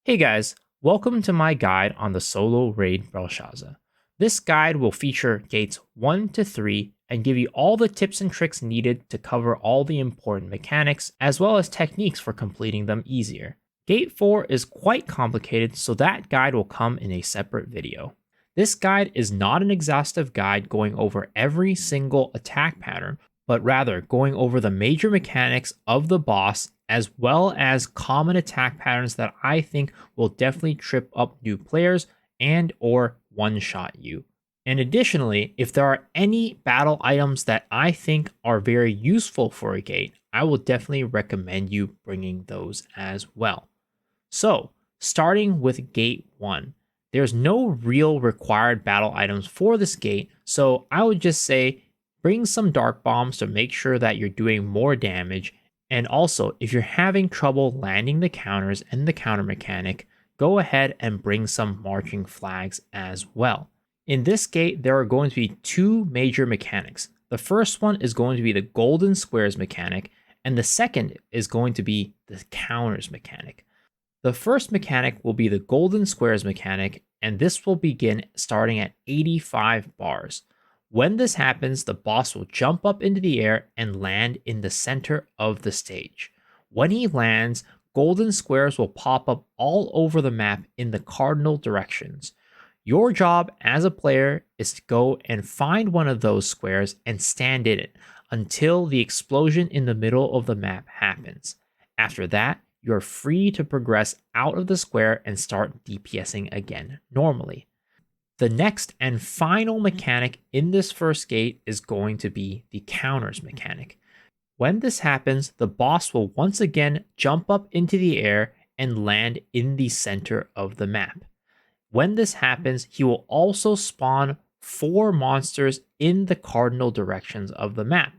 Hey guys, welcome to my guide on the solo raid Brelshaza. This guide will feature gates 1 to 3 and give you all the tips and tricks needed to cover all the important mechanics as well as techniques for completing them easier. Gate 4 is quite complicated, so that guide will come in a separate video. This guide is not an exhaustive guide going over every single attack pattern, but rather going over the major mechanics of the boss as well as common attack patterns that I think will definitely trip up new players and or one-shot you. And additionally, if there are any battle items that I think are very useful for a gate, I will definitely recommend you bringing those as well. So, starting with gate 1, there's no real required battle items for this gate, so I would just say bring some dark bombs to make sure that you're doing more damage. And also, if you're having trouble landing the counters and the counter mechanic, go ahead and bring some marching flags as well. In this gate, there are going to be two major mechanics. The first one is going to be the golden squares mechanic, and the second is going to be the counters mechanic. The first mechanic will be the golden squares mechanic, and this will begin starting at 85 bars. When this happens, the boss will jump up into the air and land in the center of the stage. When he lands, golden squares will pop up all over the map in the cardinal directions. Your job as a player is to go and find one of those squares and stand in it until the explosion in the middle of the map happens. After that, you're free to progress out of the square and start DPSing again normally. The next and final mechanic in this first gate is going to be the counters mechanic. When this happens, the boss will once again jump up into the air and land in the center of the map. When this happens, he will also spawn 4 monsters in the cardinal directions of the map.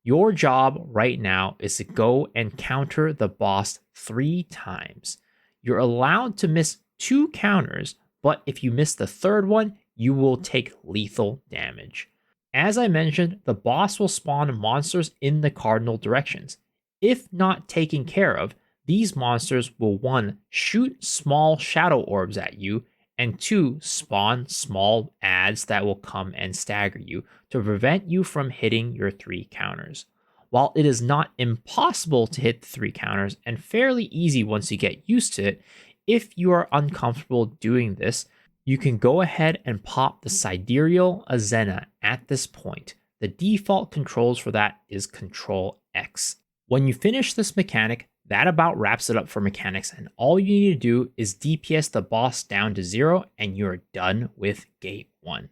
Your job right now is to go and counter the boss 3 times. You're allowed to miss 2 counters, but if you miss the third one, you will take lethal damage. As I mentioned, the boss will spawn monsters in the cardinal directions. If not taken care of, these monsters will 1. Shoot small shadow orbs at you, and 2. Spawn small adds that will come and stagger you to prevent you from hitting your 3 counters. While it is not impossible to hit the 3 counters and fairly easy once you get used to it, if you are uncomfortable doing this, you can go ahead and pop the Sidereal Azena at this point. The default controls for that is Control X. When you finish this mechanic, that about wraps it up for mechanics, and all you need to do is DPS the boss down to 0 and you're done with Gate 1.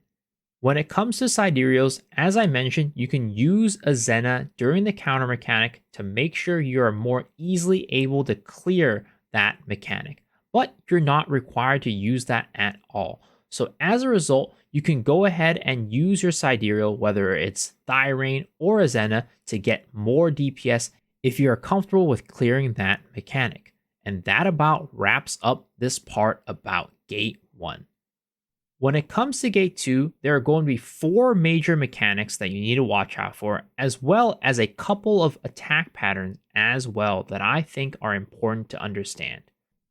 When it comes to Sidereals, as I mentioned, you can use Azena during the counter mechanic to make sure you are more easily able to clear that mechanic. But you're not required to use that at all. So as a result, you can go ahead and use your Sidereal, whether it's Thirain or Azena, to get more DPS if you're comfortable with clearing that mechanic. And that about wraps up this part about Gate 1. When it comes to Gate 2, there are going to be 4 major mechanics that you need to watch out for, as well as a couple of attack patterns as well that I think are important to understand.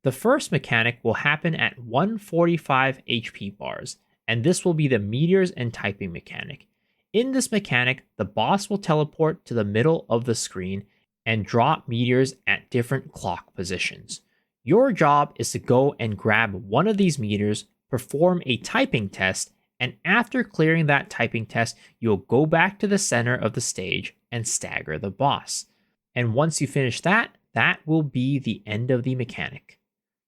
The first mechanic will happen at 145 HP bars, and this will be the Meteors and typing mechanic. In this mechanic, the boss will teleport to the middle of the screen and drop meteors at different clock positions. Your job is to go and grab one of these meteors, perform a typing test, and after clearing that typing test, you'll go back to the center of the stage and stagger the boss. And once you finish that, that will be the end of the mechanic.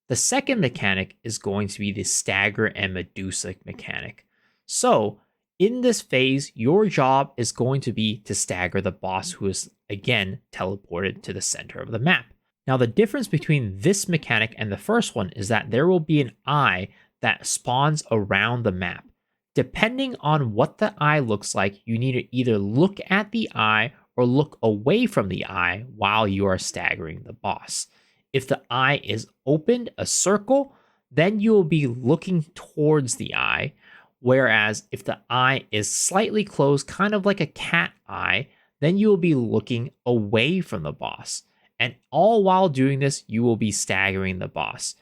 The second mechanic is going to be the Stagger and Medusa mechanic. So, in this phase, your job is going to be to stagger the boss who is, again, teleported to the center of the map. Now, the difference between this mechanic and the first one is that there will be an eye that spawns around the map. Depending on what the eye looks like, you need to either look at the eye or look away from the eye while you are staggering the boss. If the eye is opened, a circle, then you will be looking towards the eye. Whereas if the eye is slightly closed, kind of like a cat eye, then you will be looking away from the boss. And all while doing this, you will be staggering the boss.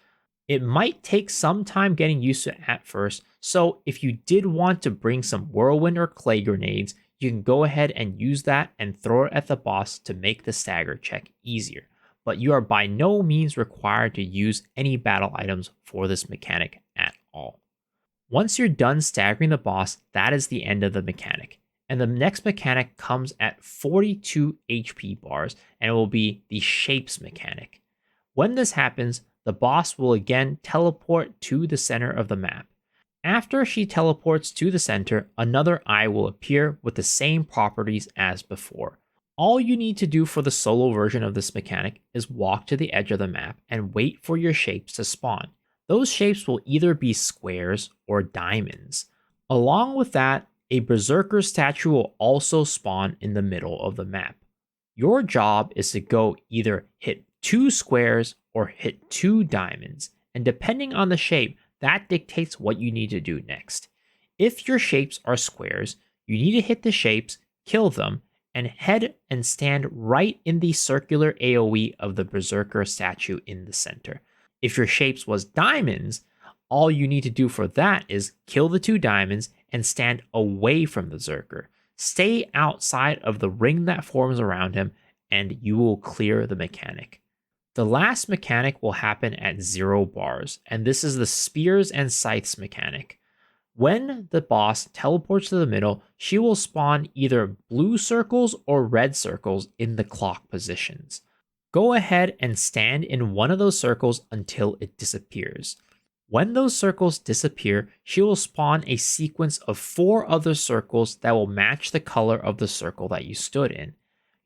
It might take some time getting used to at first, so if you did want to bring some whirlwind or clay grenades, you can go ahead and use that and throw it at the boss to make the stagger check easier. But you are by no means required to use any battle items for this mechanic at all. Once you're done staggering the boss, that is the end of the mechanic. And the next mechanic comes at 42 HP bars, and it will be the Shapes mechanic. When this happens, the boss will again teleport to the center of the map. After she teleports to the center, another eye will appear with the same properties as before. All you need to do for the solo version of this mechanic is walk to the edge of the map and wait for your shapes to spawn. Those shapes will either be squares or diamonds. Along with that, a berserker statue will also spawn in the middle of the map. Your job is to go either hit 2 squares or hit 2 diamonds, and depending on the shape, that dictates what you need to do next. If your shapes are squares, you need to hit the shapes, kill them, and head and stand right in the circular AoE of the berserker statue in the center. If your shapes was diamonds, all you need to do for that is kill the 2 diamonds and stand away from the berserker. Stay outside of the ring that forms around him, and you will clear the mechanic. The last mechanic will happen at 0 bars, and this is the Spears and Scythes mechanic. When the boss teleports to the middle, she will spawn either blue circles or red circles in the clock positions. Go ahead and stand in one of those circles until it disappears. When those circles disappear, she will spawn a sequence of 4 other circles that will match the color of the circle that you stood in.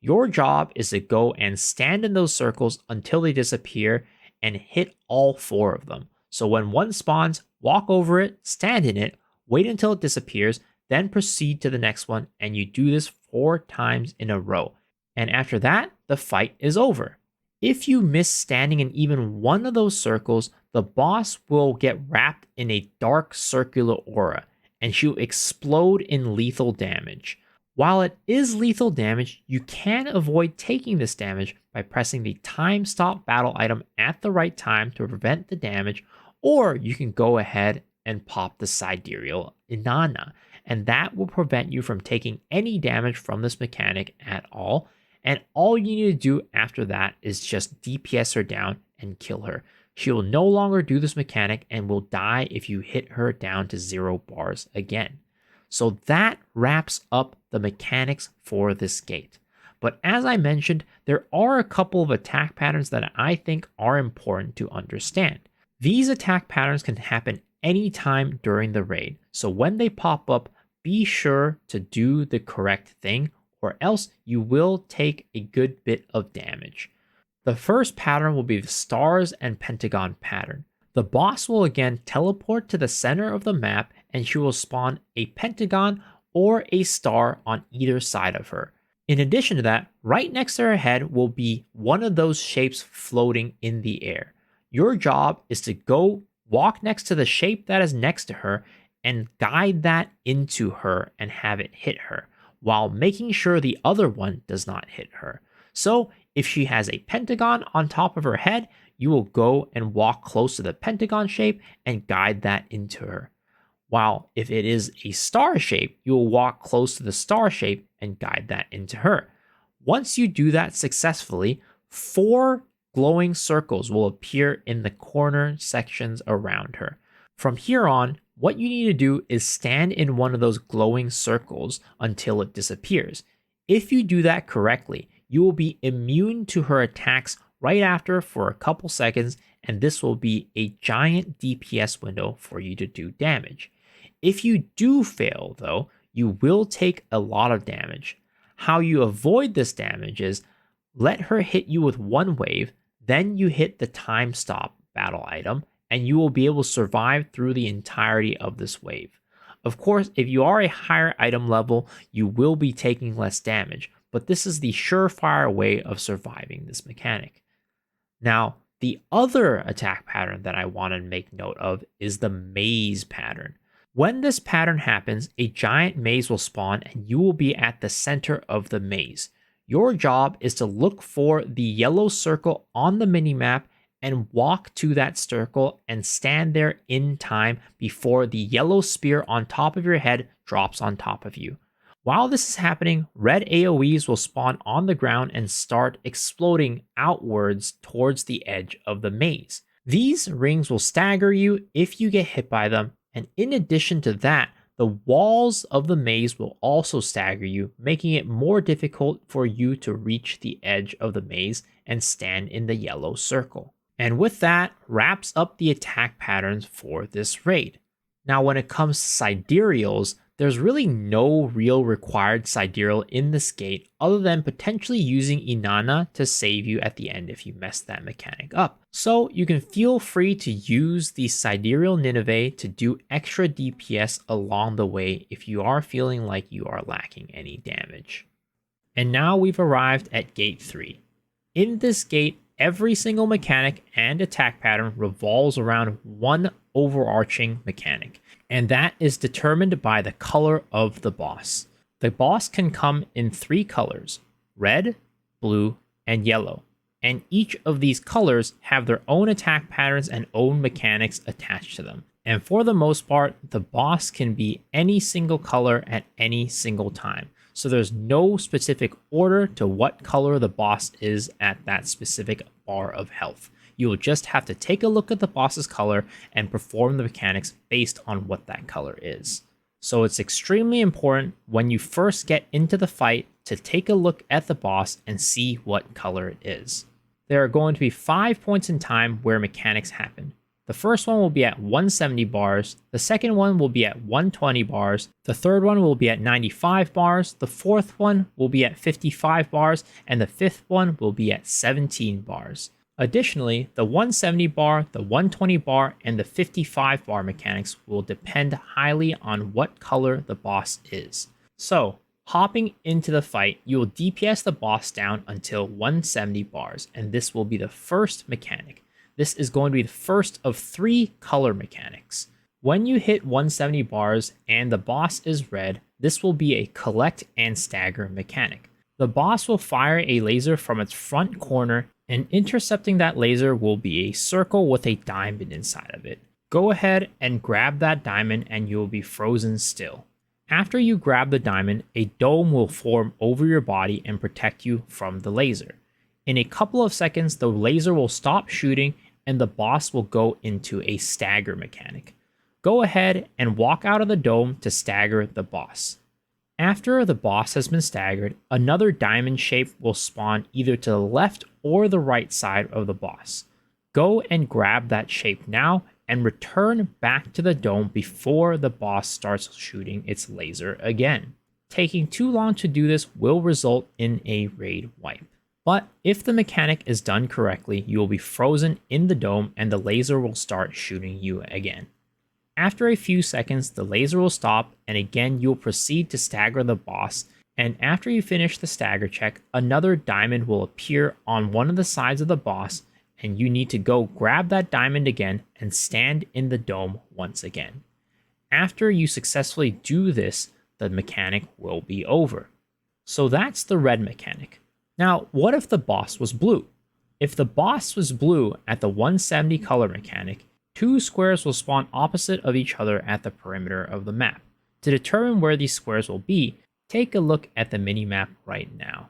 Your job is to go and stand in those circles until they disappear and hit all 4 of them. So when one spawns, walk over it, stand in it, wait until it disappears, then proceed to the next one, and you do this 4 times in a row. And after that, the fight is over. If you miss standing in even one of those circles, the boss will get wrapped in a dark circular aura, and she'll explode in lethal damage. While it is lethal damage, you can avoid taking this damage by pressing the time stop battle item at the right time to prevent the damage, or you can go ahead and pop the Sidereal Inanna, and that will prevent you from taking any damage from this mechanic at all. And all you need to do after that is just DPS her down and kill her. She will no longer do this mechanic and will die if you hit her down to 0 bars again. So that wraps up the mechanics for this gate. But as I mentioned, there are a couple of attack patterns that I think are important to understand. These attack patterns can happen anytime during the raid, so when they pop up, be sure to do the correct thing, or else you will take a good bit of damage. The first pattern will be the Stars and Pentagon pattern. The boss will again teleport to the center of the map, and she will spawn a pentagon or a star on either side of her. In addition to that, right next to her head will be one of those shapes floating in the air. Your job is to go walk next to the shape that is next to her and guide that into her and have it hit her, while making sure the other one does not hit her. So if she has a pentagon on top of her head, you will go and walk close to the pentagon shape and guide that into her. While if it is a star shape, you will walk close to the star shape and guide that into her. Once you do that successfully, 4 glowing circles will appear in the corner sections around her. From here on, what you need to do is stand in one of those glowing circles until it disappears. If you do that correctly, you will be immune to her attacks right after for a couple seconds, and this will be a giant DPS window for you to do damage. If you do fail, though, you will take a lot of damage. How you avoid this damage is let her hit you with one wave, then you hit the time stop battle item, and you will be able to survive through the entirety of this wave. Of course, if you are a higher item level, you will be taking less damage, but this is the surefire way of surviving this mechanic. Now, the other attack pattern that I want to make note of is the maze pattern. When this pattern happens, a giant maze will spawn and you will be at the center of the maze. Your job is to look for the yellow circle on the minimap and walk to that circle and stand there in time before the yellow spear on top of your head drops on top of you. While this is happening, red AoEs will spawn on the ground and start exploding outwards towards the edge of the maze. These rings will stagger you if you get hit by them, and in addition to that, the walls of the maze will also stagger you, making it more difficult for you to reach the edge of the maze and stand in the yellow circle. And with that, wraps up the attack patterns for this raid. Now, when it comes to Sidereals, there's really no real required Sidereal in this gate other than potentially using Inanna to save you at the end if you mess that mechanic up. So you can feel free to use the Sidereal Nineveh to do extra DPS along the way if you are feeling like you are lacking any damage. And now we've arrived at gate 3. In this gate, every single mechanic and attack pattern revolves around one overarching mechanic, and that is determined by the color of the boss. The boss can come in 3 colors: red, blue, and yellow, and each of these colors have their own attack patterns and own mechanics attached to them. And for the most part, the boss can be any single color at any single time. So there's no specific order to what color the boss is at that specific bar of health. You will just have to take a look at the boss's color and perform the mechanics based on what that color is. So it's extremely important when you first get into the fight to take a look at the boss and see what color it is. There are going to be 5 points in time where mechanics happen. The first one will be at 170 bars, the second one will be at 120 bars, the third one will be at 95 bars, the fourth one will be at 55 bars, and the fifth one will be at 17 bars. Additionally, the 170 bar, the 120 bar, and the 55 bar mechanics will depend highly on what color the boss is. So, hopping into the fight, you will DPS the boss down until 170 bars, and this will be the first mechanic. This is going to be the first of 3 color mechanics. When you hit 170 bars and the boss is red, this will be a collect and stagger mechanic. The boss will fire a laser from its front corner, and intercepting that laser will be a circle with a diamond inside of it. Go ahead and grab that diamond and you will be frozen still. After you grab the diamond, a dome will form over your body and protect you from the laser. In a couple of seconds, the laser will stop shooting and the boss will go into a stagger mechanic. Go ahead and walk out of the dome to stagger the boss. After the boss has been staggered, another diamond shape will spawn either to the left or the right side of the boss. Go and grab that shape now and return back to the dome before the boss starts shooting its laser again. Taking too long to do this will result in a raid wipe. But if the mechanic is done correctly, you will be frozen in the dome and the laser will start shooting you again. After a few seconds, the laser will stop and again you'll proceed to stagger the boss, and after you finish the stagger check, another diamond will appear on one of the sides of the boss and you need to go grab that diamond again and stand in the dome once again. After you successfully do this, the mechanic will be over. So that's the red mechanic. Now, what if the boss was blue? If the boss was blue at the 170 color mechanic, 2 squares will spawn opposite of each other at the perimeter of the map. To determine where these squares will be, take a look at the minimap right now.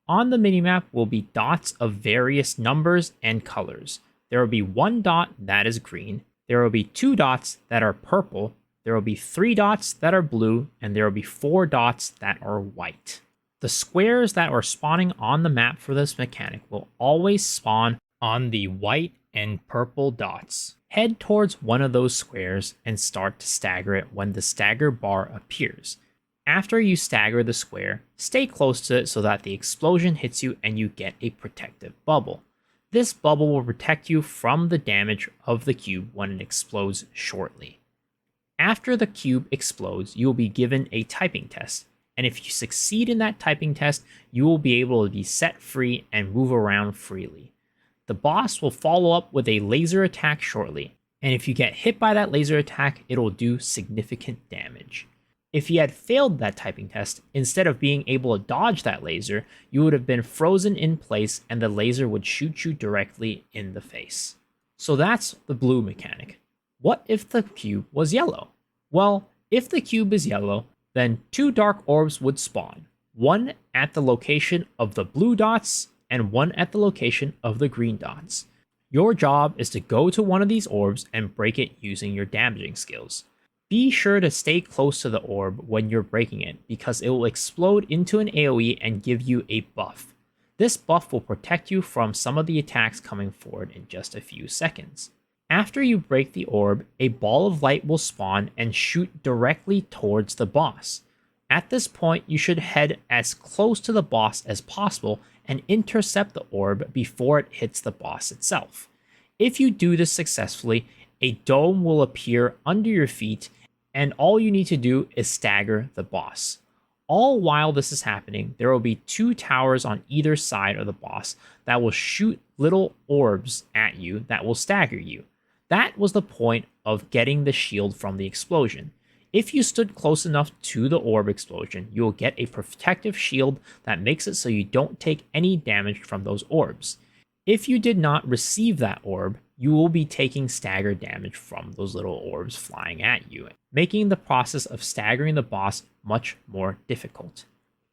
On the minimap will be dots of various numbers and colors. There will be 1 dot that is green, there will be 2 dots that are purple, there will be 3 dots that are blue, and there will be 4 dots that are white. The squares that are spawning on the map for this mechanic will always spawn on the white and purple dots. Head towards one of those squares and start to stagger it when the stagger bar appears. After you stagger the square, stay close to it so that the explosion hits you and you get a protective bubble. This bubble will protect you from the damage of the cube when it explodes shortly. After the cube explodes, you will be given a typing test. And if you succeed in that typing test, you will be able to be set free and move around freely. The boss will follow up with a laser attack shortly, and if you get hit by that laser attack, it will do significant damage. If you had failed that typing test, instead of being able to dodge that laser, you would have been frozen in place and the laser would shoot you directly in the face. So that's the blue mechanic. What if the cube was yellow? Well, if the cube is yellow, then 2 dark orbs would spawn, one at the location of the blue dots and one at the location of the green dots. Your job is to go to one of these orbs and break it using your damaging skills. Be sure to stay close to the orb when you're breaking it because it will explode into an AoE and give you a buff. This buff will protect you from some of the attacks coming forward in just a few seconds. After you break the orb, a ball of light will spawn and shoot directly towards the boss. At this point, you should head as close to the boss as possible and intercept the orb before it hits the boss itself. If you do this successfully, a dome will appear under your feet, and all you need to do is stagger the boss. All while this is happening, there will be 2 towers on either side of the boss that will shoot little orbs at you that will stagger you. That was the point of getting the shield from the explosion. If you stood close enough to the orb explosion, you will get a protective shield that makes it so you don't take any damage from those orbs. If you did not receive that orb, you will be taking stagger damage from those little orbs flying at you, making the process of staggering the boss much more difficult.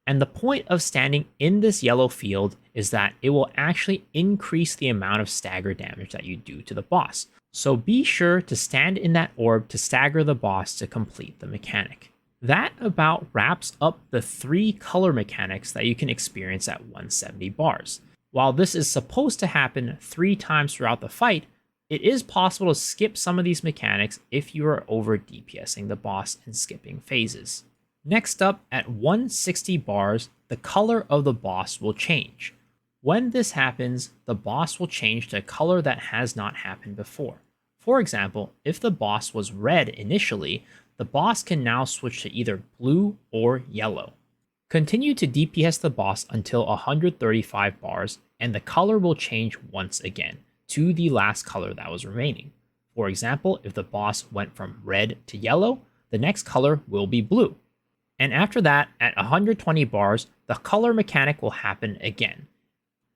And the point of standing in this yellow field is that it will actually increase the amount of stagger damage that you do to the boss. So be sure to stand in that orb to stagger the boss to complete the mechanic. That about wraps up the 3 color mechanics that you can experience at 170 bars. While this is supposed to happen 3 times throughout the fight, it is possible to skip some of these mechanics if you are over DPSing the boss and skipping phases. Next up, at 160 bars, the color of the boss will change. When this happens, the boss will change to a color that has not happened before. For example, if the boss was red initially, the boss can now switch to either blue or yellow. Continue to DPS the boss until 135 bars, and the color will change once again to the last color that was remaining. For example, if the boss went from red to yellow, the next color will be blue. And after that, at 120 bars, the color mechanic will happen again.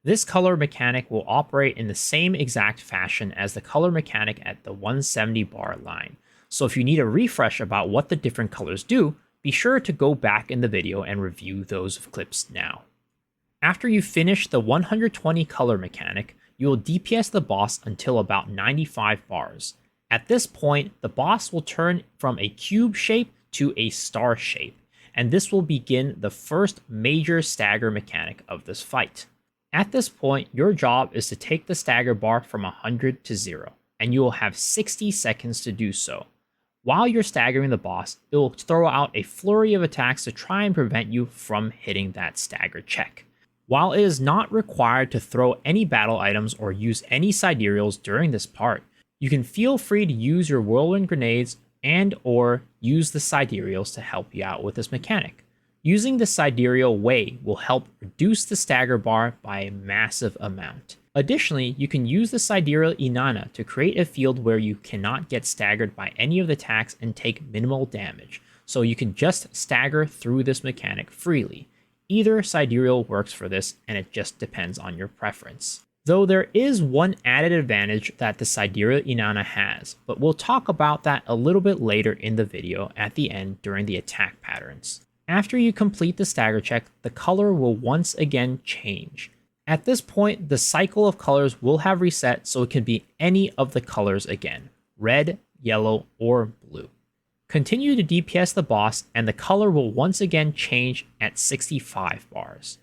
This color mechanic will operate in the same exact fashion as the color mechanic at the 170 bar line. So if you need a refresh about what the different colors do, be sure to go back in the video and review those clips now. After you finish the 120 color mechanic, you will DPS the boss until about 95 bars. At this point, the boss will turn from a cube shape to a star shape, and this will begin the first major stagger mechanic of this fight. At this point, your job is to take the stagger bar from 100 to 0, and you will have 60 seconds to do so. While you're staggering the boss, it will throw out a flurry of attacks to try and prevent you from hitting that stagger check. While it is not required to throw any battle items or use any Sidereals during this part, you can feel free to use your whirlwind grenades and or use the Sidereals to help you out with this mechanic. Using the Sidereal way will help reduce the stagger bar by a massive amount. Additionally, you can use the Sidereal Inanna to create a field where you cannot get staggered by any of the attacks and take minimal damage, so you can just stagger through this mechanic freely. Either Sidereal works for this, and it just depends on your preference. Though there is one added advantage that the Sidereal Inanna has, but we'll talk about that a little bit later in the video at the end during the attack patterns. After you complete the stagger check, the color will once again change. At this point, the cycle of colors will have reset, so it can be any of the colors again, red, yellow, or blue. Continue to DPS the boss, and the color will once again change at 65 bars.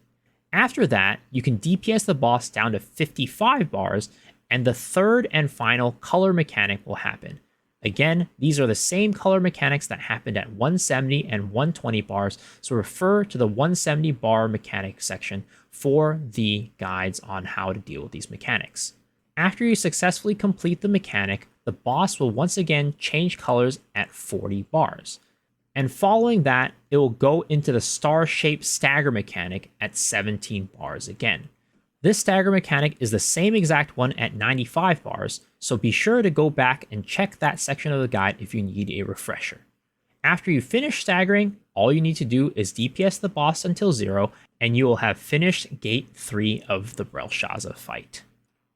After that, you can DPS the boss down to 55 bars, and the third and final color mechanic will happen. Again, these are the same color mechanics that happened at 170 and 120 bars, so refer to the 170 bar mechanic section for the guides on how to deal with these mechanics. After you successfully complete the mechanic, the boss will once again change colors at 40 bars. And following that, it will go into the star-shaped stagger mechanic at 17 bars again. This stagger mechanic is the same exact one at 95 bars, so be sure to go back and check that section of the guide if you need a refresher. After you finish staggering, all you need to do is DPS the boss until 0, and you will have finished Gate 3 of the Brelshaza fight.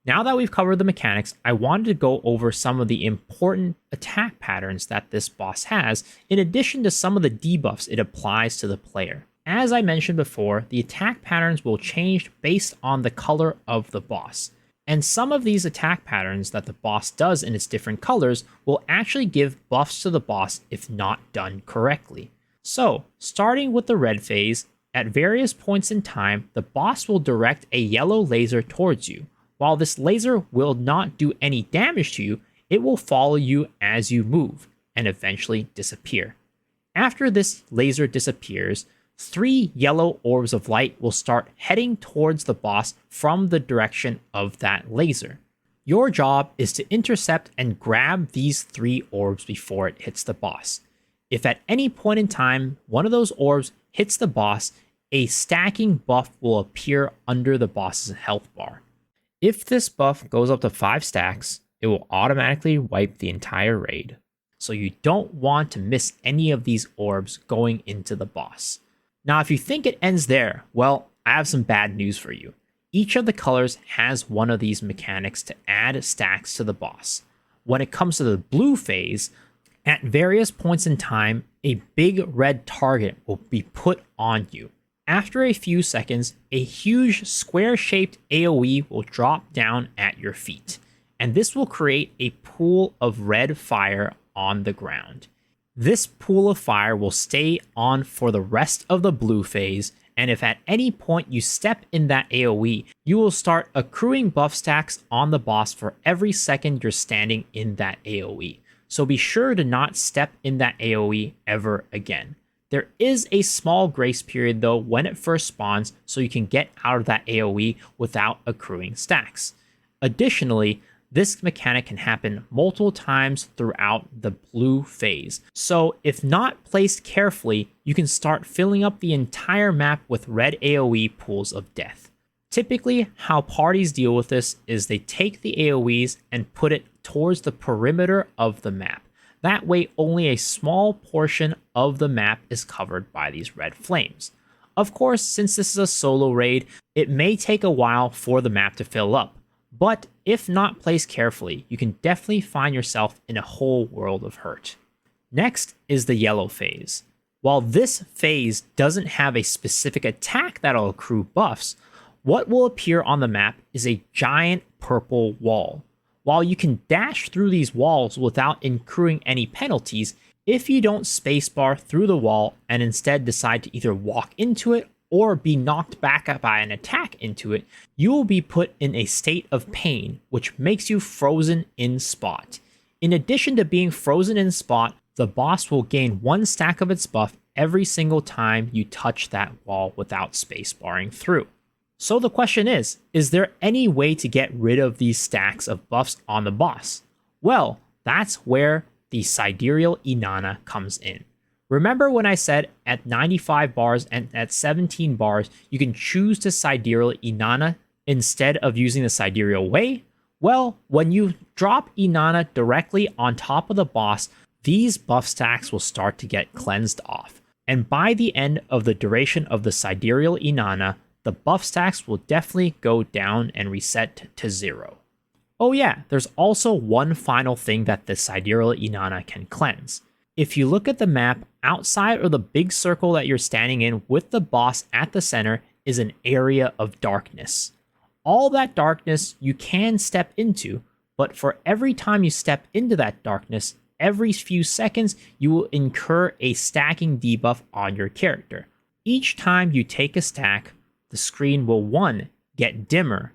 Now that we've covered the mechanics, I wanted to go over some of the important attack patterns that this boss has, in addition to some of the debuffs it applies to the player. As I mentioned before, the attack patterns will change based on the color of the boss. And some of these attack patterns that the boss does in its different colors will actually give buffs to the boss if not done correctly. So, starting with the red phase, at various points in time, the boss will direct a yellow laser towards you. While this laser will not do any damage to you, it will follow you as you move and eventually disappear. After this laser disappears, 3 yellow orbs of light will start heading towards the boss from the direction of that laser. Your job is to intercept and grab these 3 orbs before it hits the boss. If at any point in time one of those orbs hits the boss, a stacking buff will appear under the boss's health bar. If this buff goes up to 5 stacks, it will automatically wipe the entire raid. So you don't want to miss any of these orbs going into the boss. Now, if you think it ends there, well, I have some bad news for you. Each of the colors has one of these mechanics to add stacks to the boss. When it comes to the blue phase, at various points in time, a big red target will be put on you. After a few seconds, a huge square-shaped AoE will drop down at your feet, and this will create a pool of red fire on the ground. This pool of fire will stay on for the rest of the blue phase, and if at any point you step in that AoE, you will start accruing buff stacks on the boss for every second you're standing in that AoE. So be sure to not step in that AoE ever again. There is a small grace period though when it first spawns, so you can get out of that AoE without accruing stacks. Additionally, this mechanic can happen multiple times throughout the blue phase. So if not placed carefully, you can start filling up the entire map with red AoE pools of death. Typically, how parties deal with this is they take the AoEs and put it towards the perimeter of the map. That way, only a small portion of the map is covered by these red flames. Of course, since this is a solo raid, it may take a while for the map to fill up. But if not placed carefully, you can definitely find yourself in a whole world of hurt. Next is the yellow phase. While this phase doesn't have a specific attack that'll accrue buffs, what will appear on the map is a giant purple wall. While you can dash through these walls without incurring any penalties, if you don't spacebar through the wall and instead decide to either walk into it or be knocked back by an attack into it, you will be put in a state of pain, which makes you frozen in spot. In addition to being frozen in spot, the boss will gain 1 stack of its buff every single time you touch that wall without spacebarring through. So the question is there any way to get rid of these stacks of buffs on the boss? Well, that's where the Sidereal Inanna comes in. Remember when I said at 95 bars and at 17 bars, you can choose to Sidereal Inanna instead of using the Sidereal Way? Well, when you drop Inanna directly on top of the boss, these buff stacks will start to get cleansed off. And by the end of the duration of the Sidereal Inanna, the buff stacks will definitely go down and reset to 0. Oh yeah, there's also one final thing that the Sidereal Inanna can cleanse. If you look at the map, outside of the big circle that you're standing in with the boss at the center is an area of darkness. All that darkness you can step into, but for every time you step into that darkness, every few seconds you will incur a stacking debuff on your character. Each time you take a stack, the screen will 1. Get dimmer,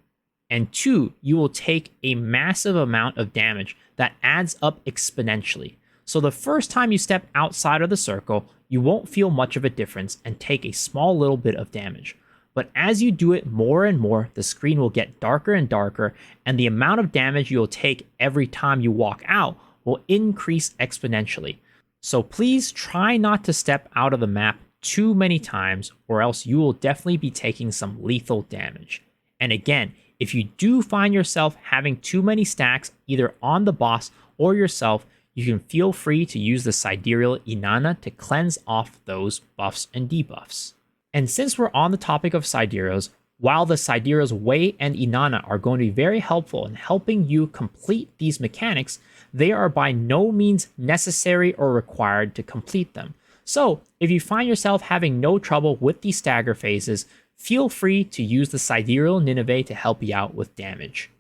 and 2. You will take a massive amount of damage that adds up exponentially. So the first time you step outside of the circle, you won't feel much of a difference and take a small little bit of damage. But as you do it more and more, the screen will get darker and darker, and the amount of damage you'll take every time you walk out will increase exponentially. So please try not to step out of the map too many times, or else you will definitely be taking some lethal damage. And again, if you do find yourself having too many stacks either on the boss or yourself, you can feel free to use the Sidereal Inanna to cleanse off those buffs and debuffs. And since we're on the topic of Sidereals, While the Sidereals Wei and Inanna are going to be very helpful in helping you complete these mechanics, they are by no means necessary or required to complete them. So, if you find yourself having no trouble with these stagger phases, feel free to use the Sidereal Nineveh to help you out with damage.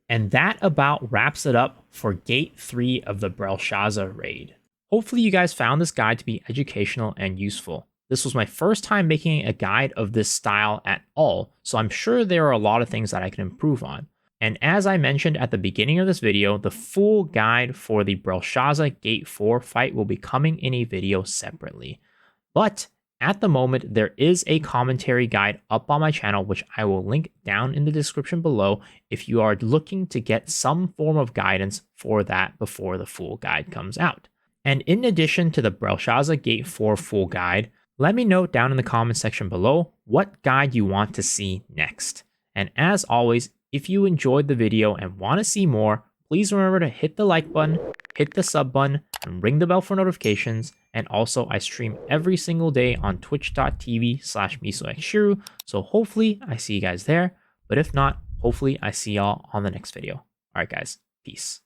And that about wraps it up for Gate 3 of the Brelshaza raid. Hopefully you guys found this guide to be educational and useful. This was my first time making a guide of this style at all, so I'm sure there are a lot of things that I can improve on. And as I mentioned at the beginning of this video, the full guide for the Brelshaza Gate 4 fight will be coming in a video separately. But at the moment, there is a commentary guide up on my channel, which I will link down in the description below if you are looking to get some form of guidance for that before the full guide comes out. And in addition to the Brelshaza Gate 4 full guide, let me know down in the comment section below what guide you want to see next. And as always, if you enjoyed the video and want to see more, please remember to hit the like button, hit the sub button, and ring the bell for notifications. And also, I stream every single day on twitch.tv/MisoXshiru, so hopefully I see you guys there. But if not, hopefully I see y'all on the next video. Alright guys, peace.